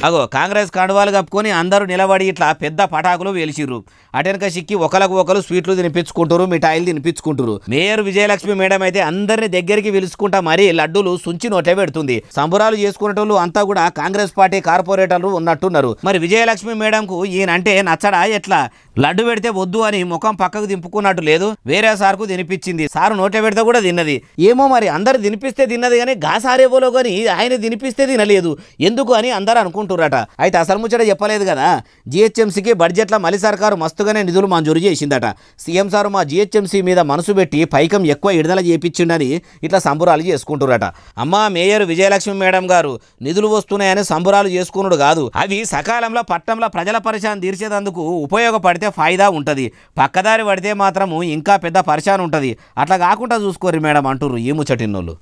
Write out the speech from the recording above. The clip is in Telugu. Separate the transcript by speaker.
Speaker 1: అగో కాంగ్రెస్ కండువాలు కప్పుకొని అందరూ నిలబడి ఇట్లా పెద్ద పటాకులు వేల్చిర్రు. అటెనక సిక్కి ఒకరికి ఒకరు స్వీట్లు తినిపించుకుంటారు, మిఠాయిలు తినిపించుకుంటారు. మేయర్ విజయలక్ష్మి మేడం అయితే అందరిని దగ్గరికి పిలుచుకుంటా మరీ లడ్డూలు సుంచి నోటే పెడుతుంది. సంబురాలు చేసుకునేటోళ్ళు అంతా కూడా కాంగ్రెస్ పార్టీ కార్పొరేటర్లు ఉన్నట్టున్నారు. మరి విజయలక్ష్మి మేడంకు ఈయనంటే నచ్చడా ఎట్లా? లడ్డు పెడితే వద్దు అని ముఖం పక్కకు దింపుకున్నట్టు లేదు, వేరే సార్కు తినిపించింది. సారు నోటే పెడితే కూడా తిన్నది. ఏమో మరి అందరు తినిపిస్తే తిన్నది కానీ గాసారేవోలో కానీ ఆయన తినిపిస్తే తినలేదు ఎందుకు అని అందరూ అనుకుంటున్నారట. అయితే అసలు ముచ్చట చెప్పలేదు కదా. జిహెచ్ఎంసీకి బడ్జెట్లో మళ్ళీ సర్కారు మస్తుగానే నిధులు మంజూరు చేసిందట. సీఎం సారు మా జిహెచ్ఎంసీ మీద మనసు పెట్టి పైకం ఎక్కువ విడుదల చేయించిండని ఇట్లా సంబురాలు చేసుకుంటున్నారట. అమ్మా మేయర్ విజయలక్ష్మి మేడం గారు నిధులు వస్తున్నాయని సంబురాలు చేసుకున్నాడు కాదు, అవి సకాలంలో పట్టణంలో ప్రజల పరిశాన్ తీర్చేందుకు ఉపయోగపడితే ఫాయిదా ఉంటుంది. పక్కదారి పడితే మాత్రము ఇంకా పెద్ద పరిశాన్ ఉంటుంది. అట్లా కాకుండా చూసుకోరు మేడం అంటుర్రు ఈ ముచ్చటిన్నోళ్ళు.